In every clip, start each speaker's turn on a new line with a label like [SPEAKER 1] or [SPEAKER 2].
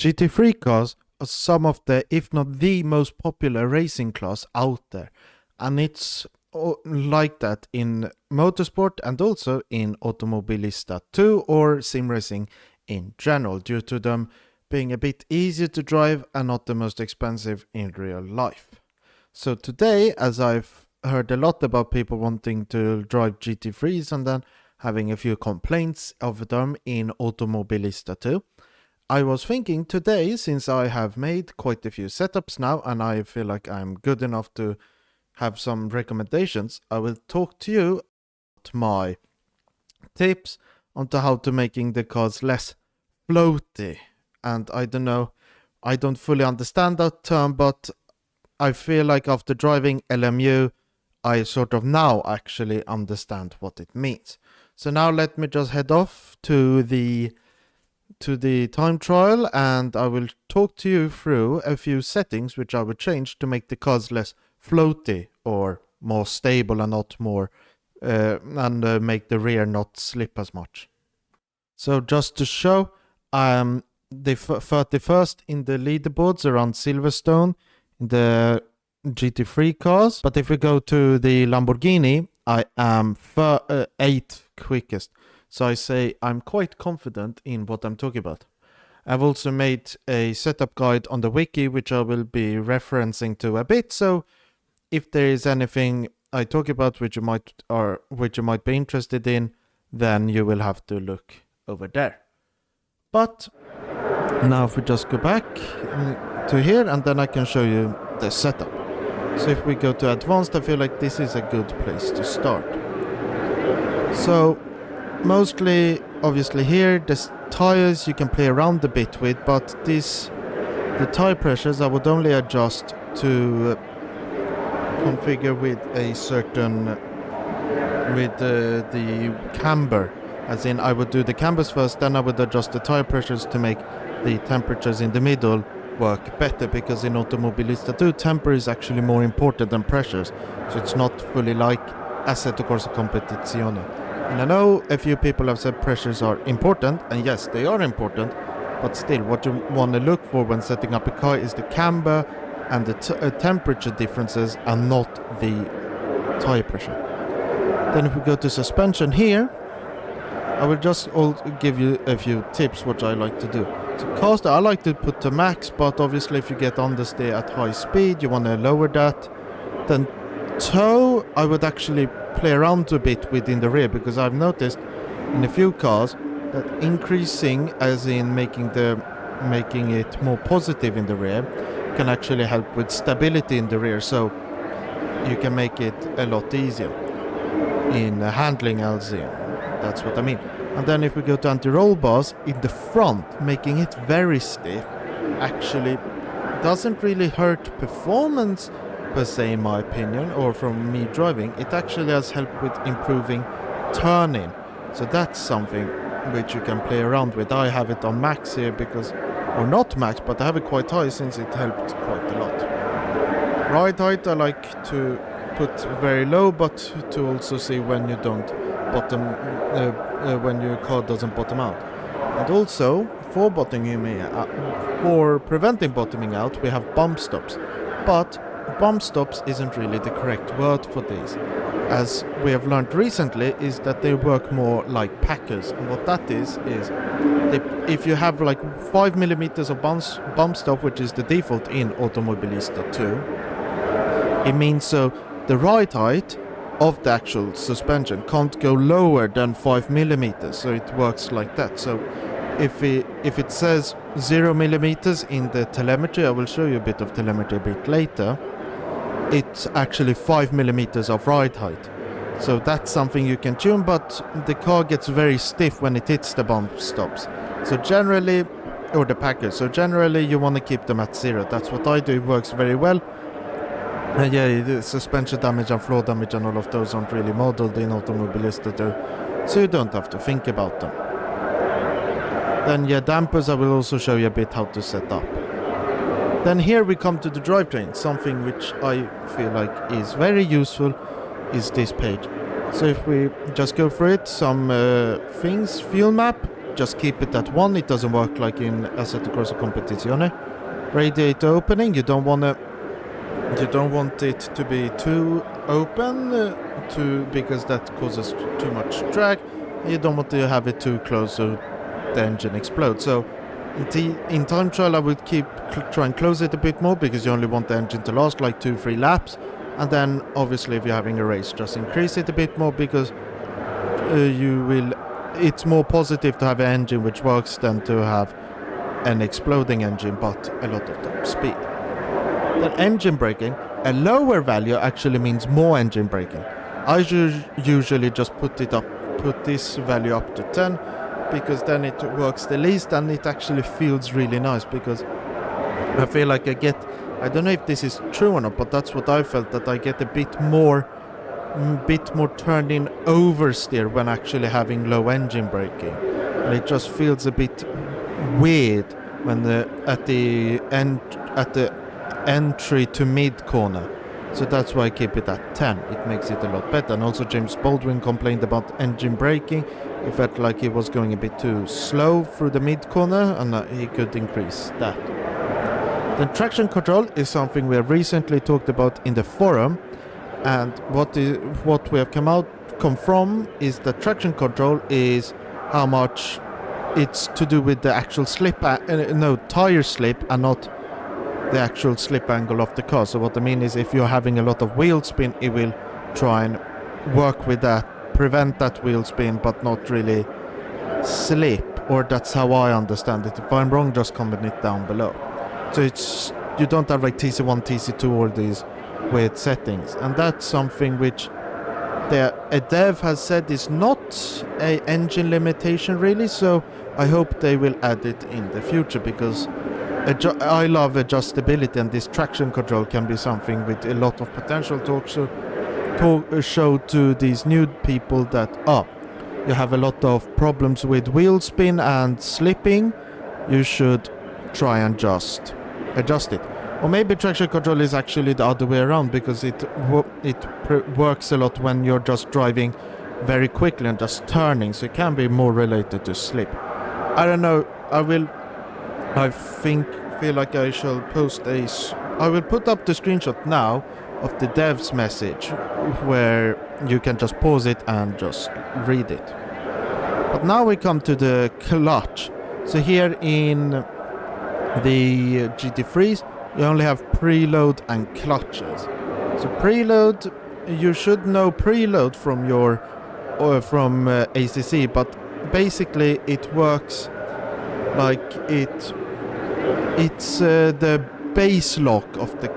[SPEAKER 1] GT3 cars are some of the, if not the most popular racing class out there. And it's like that in motorsport and also in Automobilista 2 or sim racing in general, due to them being a bit easier to drive and not the most expensive in real life. So today, as I've heard a lot about people wanting to drive GT3s and then having a few complaints of them in Automobilista 2, I was thinking today, since I have made quite a few setups now and I feel like I'm good enough to have some recommendations, I will talk to you about my tips onto how to making the cars less floaty. And I don't know, I don't fully understand that term, but I feel like after driving LMU, I sort of now actually understand what it means. So now let me just head off to the time trial, and I will talk to you through a few settings which I would change to make the cars less floaty or more stable and not more and make the rear not slip as much. So just to show, I'm the 31st in the leaderboards around Silverstone in the GT3 cars, but if we go to the Lamborghini, I am 8th quickest. So I say I'm quite confident in what I'm talking about. I've also made a setup guide on the wiki, which I will be referencing to a bit. So if there is anything I talk about which you might be interested in, then you will have to look over there. But now if we just go back to here, and then I can show you the setup. So if we go to advanced, I feel like this is a good place to start. So mostly, obviously here, the tires you can play around a bit with, but the tire pressures I would only adjust to configure with a certain, with the camber. As in, I would do the cambers first, then I would adjust the tire pressures to make the temperatures in the middle work better, because in Automobilista 2, temper is actually more important than pressures. So it's not fully like Assetto Corsa Competizione. And I know a few people have said pressures are important, and yes, they are important, but still, what you want to look for when setting up a car is the camber and the temperature differences, and not the tire pressure. Then if we go to suspension here, I will just give you a few tips what I like to do. So caster, I like to put to max, but obviously if you get understeer at high speed, you want to lower that. Then toe, I would actually play around a bit within the rear, because I've noticed in a few cars that increasing, as in making it more positive in the rear, can actually help with stability in the rear, so you can make it a lot easier in handling LZ. That's what I mean. And then if we go to anti-roll bars in the front, making it very stiff actually doesn't really hurt performance per se, in my opinion, or from me driving. It actually has helped with improving turning. So that's something which you can play around with. I have it on max here because, or not max, but I have it quite high since it helped quite a lot. Ride height I like to put very low, but to also see when you don't bottom, when your car doesn't bottom out. And also for preventing bottoming out, we have bump stops. But bump stops isn't really the correct word for this. As we have learned recently, is that they work more like packers. And what that is if you have like 5 millimeters of bump stop, which is the default in Automobilista 2, it means so the ride height of the actual suspension can't go lower than 5 millimeters. So it works like that. So if it says 0 millimeters in the telemetry, I will show you a bit of telemetry a bit later, it's actually 5 millimeters of ride height. So that's something you can tune, but the car gets very stiff when it hits the bump stops. So generally, or the packers, so generally you want to keep them at 0. That's what I do, it works very well. And yeah, the suspension damage and floor damage and all of those aren't really modeled in Automobilista 2, so you don't have to think about them. Then yeah, dampers I will also show you a bit how to set up. Then here we come to the drivetrain. Something which I feel like is very useful is this page. So if we just go through it, some things, fuel map, just keep it at 1. It doesn't work like in Assetto Corsa Competizione. Radiator opening, you don't want it to be too open because that causes too much drag. You don't want to have it too close so the engine explodes. So in time trial I would try and close it a bit more because you only want the engine to last like 2-3 laps. And then obviously if you're having a race, just increase it a bit more because it's more positive to have an engine which works than to have an exploding engine but a lot of top speed. Then engine braking, a lower value actually means more engine braking. I usually just put this value up to 10 because then it works the least and it actually feels really nice because I feel like I don't know if this is true or not, but that's what I felt, that I get a bit more turning oversteer when actually having low engine braking. And it just feels a bit weird when at the entry to mid corner. So that's why I keep it at 10. It makes it a lot better. And also James Baldwin complained about engine braking. He felt like he was going a bit too slow through the mid corner and he could increase that. Then traction control is something we have recently talked about in the forum. And what we have come from is that traction control is how much it's to do with the actual tire slip and not the actual slip angle of the car. So what I mean is if you're having a lot of wheel spin, it will try and work with that, prevent that wheel spin but not really slip, or that's how I understand it. If I'm wrong, just comment it down below. So you don't have like TC1, TC2 or these weird settings, and that's something which a dev has said is not a engine limitation really, so I hope they will add it in the future because I love adjustability, and this traction control can be something with a lot of potential to show to these new people that you have a lot of problems with wheel spin and slipping, you should try and adjust it. Or maybe traction control is actually the other way around because it works a lot when you're just driving very quickly and just turning, so it can be more related to slip. I don't know. I feel like I shall I will put up the screenshot now of the dev's message where you can just pause it and just read it. But now we come to the clutch. So here in the GT3s you only have preload and clutches. So preload, you should know preload from from ACC, but basically it works like it's the base lock of the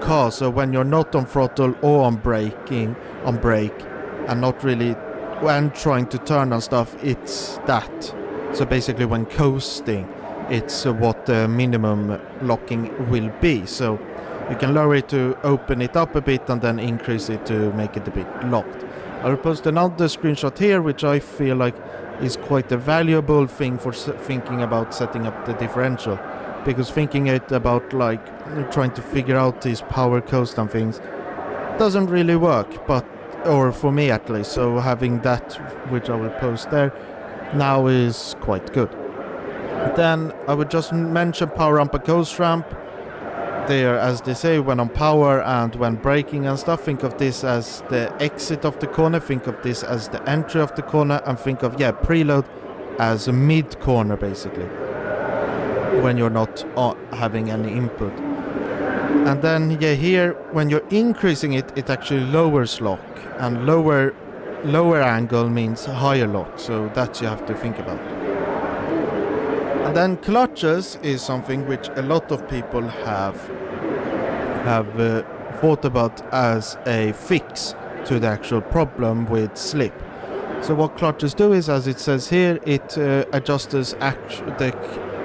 [SPEAKER 1] car. So when you're not on throttle or on brake and not really when trying to turn and stuff, it's that. So basically when coasting, it's what the minimum locking will be. So you can lower it to open it up a bit and then increase it to make it a bit locked. I'll post another screenshot here which I feel like is quite a valuable thing for thinking about setting up the differential, because thinking it about like trying to figure out these power coast and things doesn't really work, or for me at least. So having that, which I will post there now, is quite good. Then I would just mention power ramp and coast ramp. There, as they say, when on power and when braking and stuff, think of this as the exit of the corner, think of this as the entry of the corner, and think of preload as a mid corner basically, when you're not having any input. And then here when you're increasing it, it actually lowers lock, and lower angle means higher lock, so that you have to think about. And then clutches is something which a lot of people have thought about as a fix to the actual problem with slip. So what clutches do is, as it says here, it adjusts the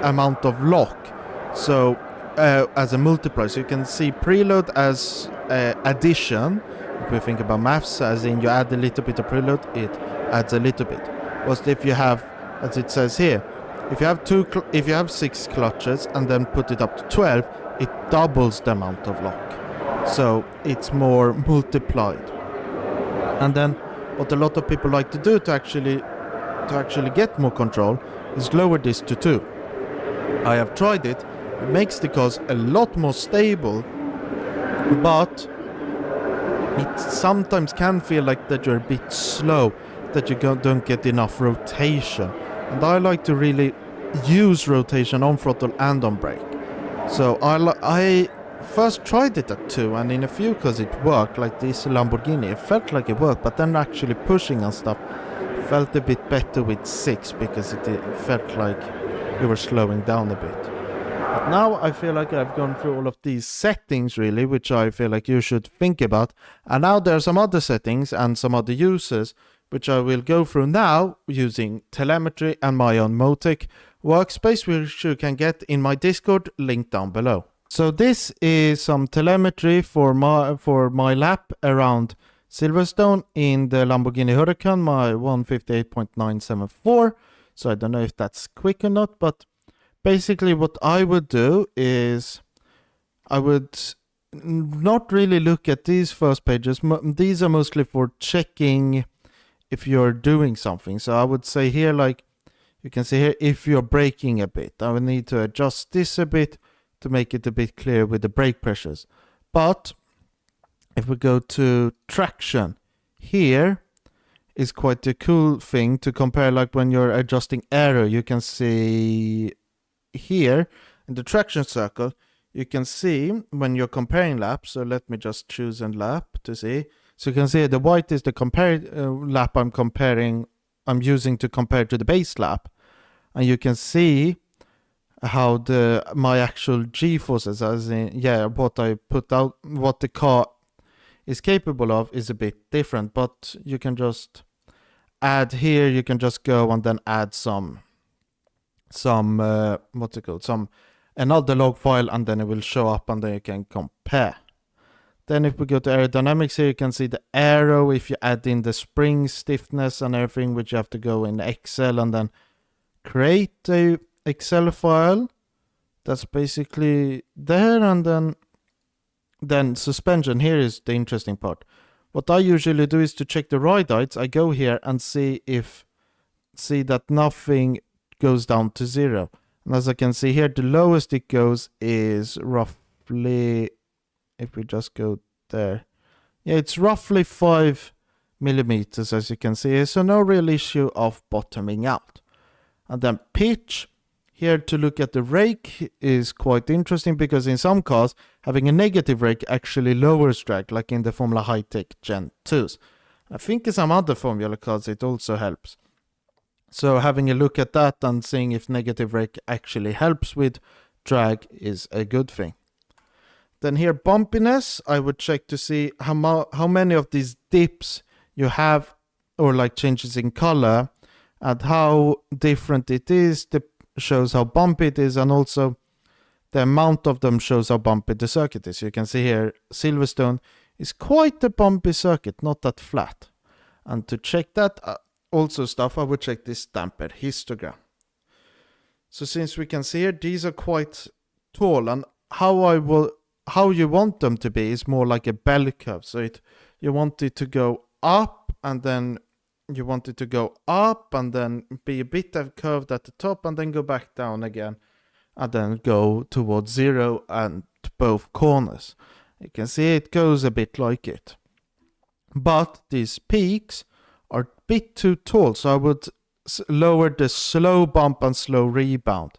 [SPEAKER 1] amount of lock, so as a multiplier. So you can see preload as addition. If we think about maths, as in you add a little bit of preload, it adds a little bit. Whilst if you have, as it says here, if you have 6 clutches and then put it up to 12, it doubles the amount of lock. So it's more multiplied. And then what a lot of people like to do to actually get more control is lower this to 2. I have tried it. It makes the cars a lot more stable, but it sometimes can feel like that you're a bit slow, that you don't get enough rotation. And I like to really use rotation on throttle and on brake. So I first tried it at 2, and in a few cars it worked, like this Lamborghini. It felt like it worked, but then actually pushing and stuff felt a bit better with 6, because it felt like you were slowing down a bit. But now I feel like I've gone through all of these settings really, which I feel like you should think about. And now there are some other settings and some other uses, which I will go through now using telemetry and my own Motec workspace, which you can get in my Discord, link down below. So this is some telemetry for my lap around Silverstone in the Lamborghini Huracan, my 158.974. So I don't know if that's quick or not, but basically what I would do is I would not really look at these first pages. These are mostly for checking if you're doing something. So I would say here, like you can see here, if you're braking a bit, I would need to adjust this a bit to make it a bit clear with the brake pressures. But if we go to traction, here is quite a cool thing to compare, like when you're adjusting aero. You can see here in the traction circle, you can see when you're comparing laps. So let me just choose a lap to see. So you can see the white is the lap I'm using to compare to the base lap. And you can see how my actual G-forces, as in, what I put out, what the car is capable of is a bit different. But you can just add here, you can just go and then add another log file, and then it will show up and then you can compare. Then if we go to aerodynamics here, you can see the aero, if you add in the spring stiffness and everything, which you have to go in Excel and then create a Excel file. That's basically there. And then suspension, here is the interesting part. What I usually do is to check the ride heights. I go here and see that nothing goes down to 0. And as I can see here, the lowest it goes is roughly, if we just go there, it's roughly 5 millimeters, as you can see. So no real issue of bottoming out. And then pitch, here to look at the rake is quite interesting, because in some cars having a negative rake actually lowers drag, like in the Formula High-Tech Gen 2s. I think in some other Formula cars it also helps. So having a look at that and seeing if negative rake actually helps with drag is a good thing. Then here, bumpiness, I would check to see how many of these dips you have, or like changes in color, and how different it is. Shows how bumpy it is, and also the amount of them shows how bumpy the circuit is. You can see here, Silverstone is quite a bumpy circuit, not that flat. And to check that I would check this damper histogram. So since we can see here, these are quite tall, and how you want them to be is more like a bell curve. So you want it to go up, and then you want it to go up and then be a bit curved at the top, and then go back down again, and then go towards 0 and both corners. You can see it goes a bit like it. But these peaks are a bit too tall, so I would lower the slow bump and slow rebound,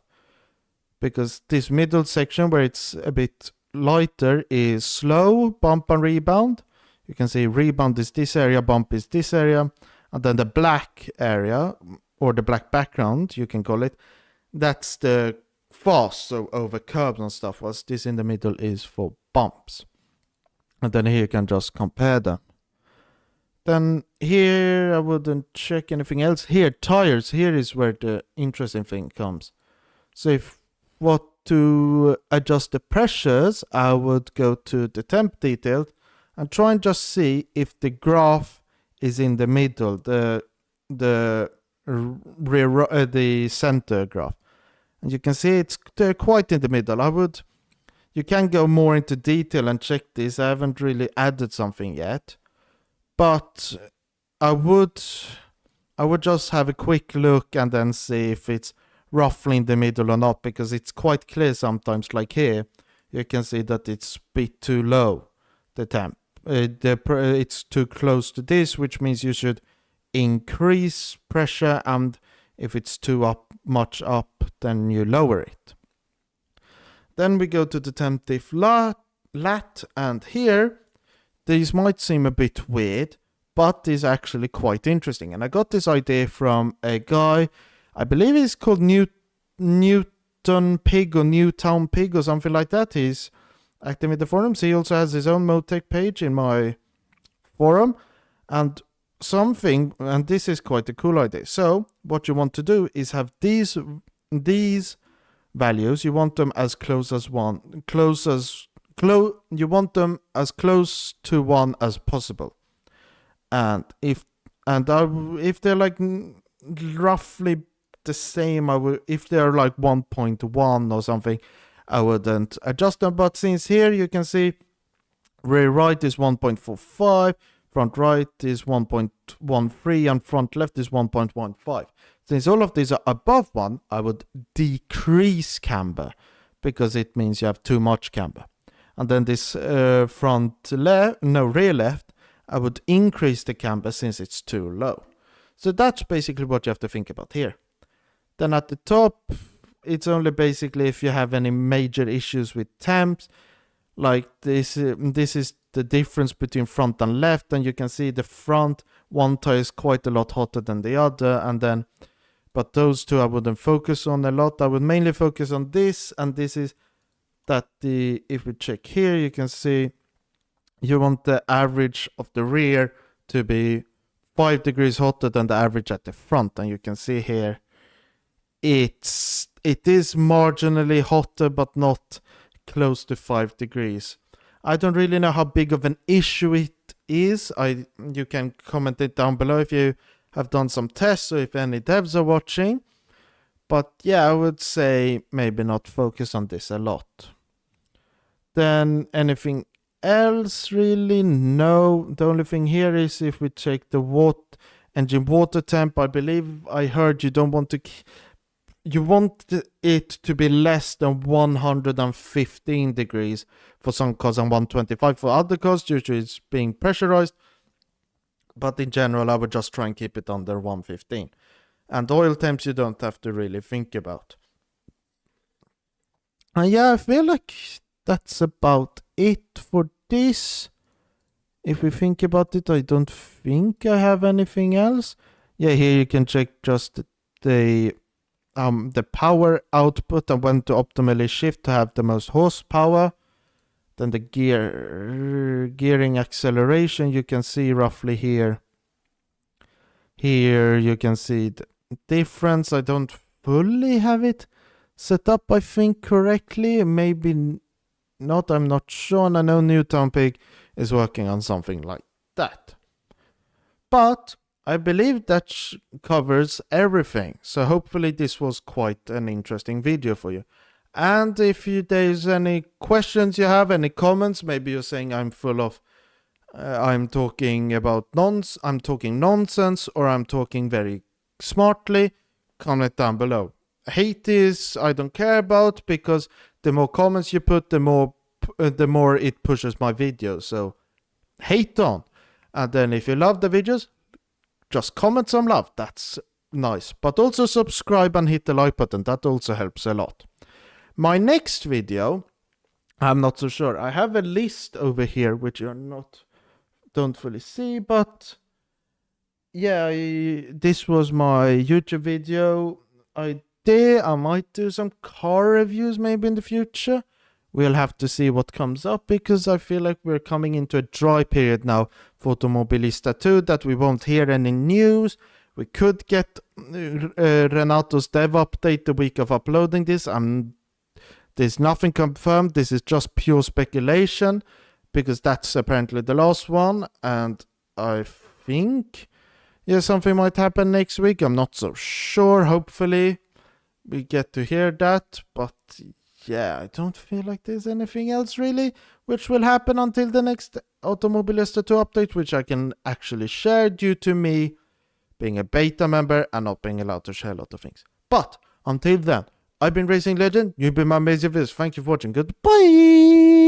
[SPEAKER 1] because this middle section where it's a bit lighter is slow bump and rebound. You can see rebound is this area, bump is this area. And then the black area, or the black background, you can call it, that's the fast, so over curbs and stuff, whilst this in the middle is for bumps. And then here you can just compare them. Then here I wouldn't check anything else. Here, tires, here is where the interesting thing comes. So if to adjust the pressures, I would go to the temp detailed and try and just see if the graph is in the middle, the center graph, and you can see they're quite in the middle. You can go more into detail and check this. I haven't really added something yet, but I would just have a quick look and then see if it's roughly in the middle or not, because it's quite clear sometimes, like here, you can see that it's a bit too low, the temp. It's too close to this, which means you should increase pressure, and if it's too much up, then you lower it. Then we go to the temp diff lat, and here, these might seem a bit weird, but is actually quite interesting. And I got this idea from a guy, I believe he's called Newton Pig or something like that. He's active in the forums. He also has his own Motec page in my forum. And this is quite a cool idea. So what you want to do is have these values, you want them as close as you want them as close to 1 as possible. And if they're like roughly the same, if they're like 1.1 or something, I wouldn't adjust them. But since here you can see rear right is 1.45, front right is 1.13, and front left is 1.15. Since all of these are above 1, I would decrease camber, because it means you have too much camber. And then this rear left, I would increase the camber since it's too low. So that's basically what you have to think about here. Then at the top, it's only basically if you have any major issues with temps, like this is the difference between front and left, and you can see the front one tire is quite a lot hotter than the other, but those two I wouldn't focus on a lot. I would mainly focus on this, and this is that if we check here, you can see you want the average of the rear to be 5 degrees hotter than the average at the front, and you can see here it is marginally hotter, but not close to 5 degrees. I don't really know how big of an issue it is. You can comment it down below if you have done some tests or if any devs are watching. But yeah, I would say maybe not focus on this a lot. Then anything else really? No. The only thing here is if we check the engine water temp, I believe I heard you want it to be less than 115 degrees for some cars and 125 for other cars due to it's being pressurized. But in general, I would just try and keep it under 115. And oil temps you don't have to really think about. And yeah, I feel like that's about it for this. If we think about it, I don't think I have anything else. Yeah, here you can check just the power output and when to optimally shift to have the most horsepower. Then the gearing acceleration, you can see roughly here. Here you can see the difference. I don't fully have it set up, I think, correctly. Maybe not, I'm not sure. And I know Newton Pig is working on something like that. But I believe that covers everything. So hopefully this was quite an interesting video for you. And if there's any questions you have, any comments, maybe you're saying I'm full of, I'm talking nonsense, or I'm talking very smartly, comment down below. Hate is I don't care about, because the more comments you put, the more it pushes my videos. So hate on. And then if you love the videos, just comment some love. That's nice. But also subscribe and hit the like button. That also helps a lot. My next video, I'm not so sure. I have a list over here which you don't fully see, but yeah, this was my YouTube video idea. I might do some car reviews maybe in the future. We'll have to see what comes up, because I feel like we're coming into a dry period now for Automobilista 2, that we won't hear any news. We could get Renato's dev update the week of uploading this. There's nothing confirmed. This is just pure speculation, because that's apparently the last one. And I think, yeah, something might happen next week. I'm not so sure. Hopefully we get to hear that. But yeah, I don't feel like there's anything else really which will happen until the next Automobilista 2 update, which I can actually share due to me being a beta member and not being allowed to share a lot of things. But Until then, I've been Racing Legend, you've been my amazing viewers. Thank you for watching. Goodbye!